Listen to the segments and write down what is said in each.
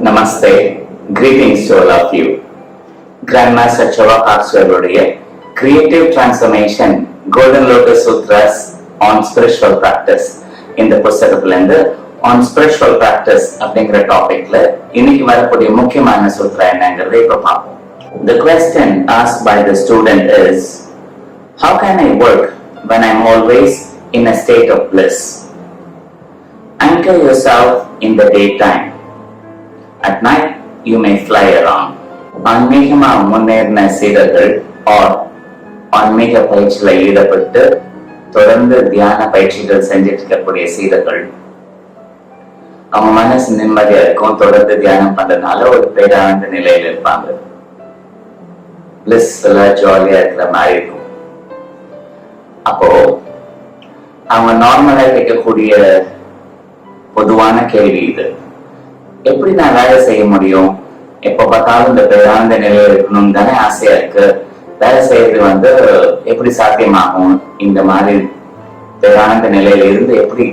Namaste. Greetings to all of you. Grandmaster Chavakarsuடைய Creative Transformation Golden Lotus Sutras on Spiritual Practice இந்த புத்தகத்திலிருந்து on Spiritual Practice அப்படிங்கிற டாபிக்ல இன்னைக்கு வரக்கூடிய முக்கியமான சூத்ரா என்னங்கிறதை இப்ப பார்ப்போம். The question asked by the student is, how can I work when I'm always in a state of bliss? Anchor yourself in the daytime. At night, you may fly around. ஆன்மீகமா முன்னேறின சீடர்கள் ஆன்மீக பயிற்சியில ஈடுபட்டு தொடர்ந்து தியான பயிற்சிகள் செஞ்சுட்டு இருக்கக்கூடிய சீடர்கள் அவங்க மனசு நிம்மதியா இருக்கும். தொடர்ந்து தியானம் பண்றதுனால ஒரு பேரானந்த நிலையில இருப்பாங்க. பிளிஸ்ஃபுல்லா ஜாலியா இருக்கிற மாதிரி இருக்கும். அப்போ அவங்க நார்மலா கேட்கக்கூடிய பொதுவான கேள்வி இது, எப்படி நான் வேலை செய்ய முடியும்? எப்ப பார்த்தாலும் இந்த பேரானந்த நிலையில இருக்கணும்னு தானே ஆசையா இருக்கு. வேலை செய்யறது எப்படி சாத்தியமாகும்? இந்த மாதிரி பேரானந்த நிலையில இருந்து எப்படி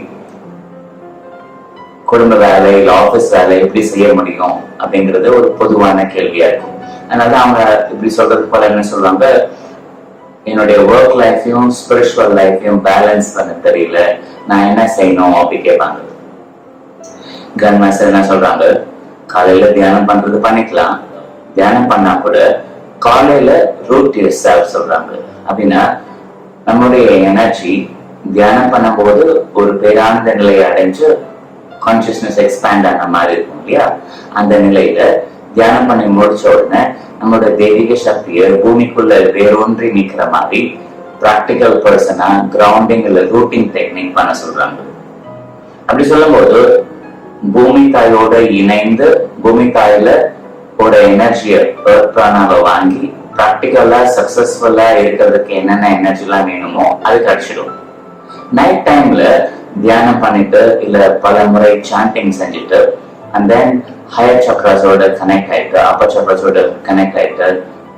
குடும்ப வேலை இல்ல ஆபீஸ் வேலை எப்படி செய்ய முடியும் அப்படிங்கிறது ஒரு பொதுவான கேள்வியா இருக்கும். அதனால அவங்க இப்படி சொல்றது போல என்ன சொல்றாங்க, என்னுடைய ஒர்க் லைஃபையும் ஸ்பிரிச்சுவல் லைஃபையும் பேலன்ஸ் பண்ண தெரியல, நான் என்ன செய்யணும் அப்படி கேட்பாங்க. கிராண்ட் மாஸ்டர் என்ன சொல்றாங்க, காலையில தியானம் பண்றது பண்ணிக்கலாம், தியானம் பண்ணா கூட காலையில ரூட் யுவர்செல்ஃப் சொல்றாங்க. அப்படின்னா நம்மளுடைய எனர்ஜி தியானம் பண்ணும்போது ஒரு பேரானந்த நிலையை அடைஞ்சு கான்சியஸ்னஸ் எக்ஸ்பேண்ட் ஆன மாதிரி இருக்கும் இல்லையா? அந்த நிலையில தியானம் பண்ணி முடிச்ச உடனே நம்மளோட தெய்வீக சக்தியை பூமிக்குள்ள வேரூன்றி நிக்கிற மாதிரி பிராக்டிக்கல் பர்சனா கிரவுண்டிங் இல்ல ரூட்டிங் டெக்னிக் பண்ண சொல்றாங்க. அப்படி சொல்லும் போது பூமி தாயோட இணைந்து பூமி தாயில ஒரு எனர்ஜியை பிராணாவை வாங்கி பிராக்டிக்கலா சக்சஸ்ஃபுல்லா இருக்கிறதுக்கு என்னென்ன எனர்ஜி எல்லாம் வேணுமோ அது கிடைச்சிடும். நைட் டைம்ல தியானம் பண்ணிட்டு இல்ல பல முறை சாண்டிங் செஞ்சுட்டு and then higher chakras-ஓட கனெக்ட் ஆயிட்டு upper chakras-ஓட கனெக்ட் ஆயிட்டு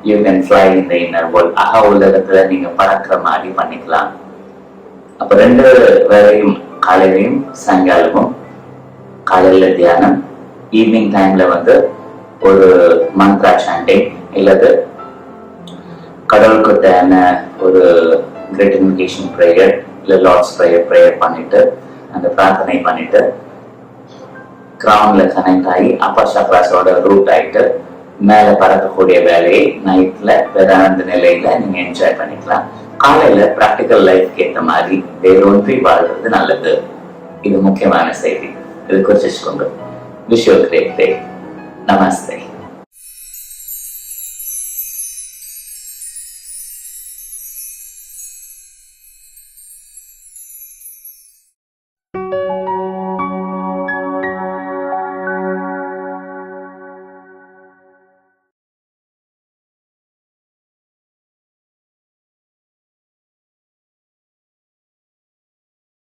you can fly in the inner world. உலகத்துல நீங்க பறக்கிற மாதிரி பண்ணிக்கலாம். அப்ப ரெண்டு வேளையும் காலையிலையும் சாயங்காலமும், காலையில தியானம், ஈவினிங் டைம்ல ஒரு மந்த்ரா சாண்டிங் இல்லது கடவுளுக்கு தேவையான ஒரு கிரேட்டிஃபிகேஷன் ப்ரேயர் இல்ல லார்ட்ஸ் ப்ரேயர் பண்ணிட்டு அந்த பிரார்த்தனை பண்ணிட்டு கிரவுண்ட்ல கனெக்ட் ஆகி அப்பர் சக்ராஸோட ரூட் ஆயிட்டு மேல பறக்கக்கூடிய வேலையை நைட்ல வேறானந்த நிலையில நீங்க என்ஜாய் பண்ணிக்கலாம். காலையில பிராக்டிக்கல் லைஃப்க்கு ஏற்ற மாதிரி வேறொன்றி வாழ்றது நல்லது. இது முக்கியமான செய்தி. இது குறிச்சுக்கோங்க. Wish you a great day. Namaste.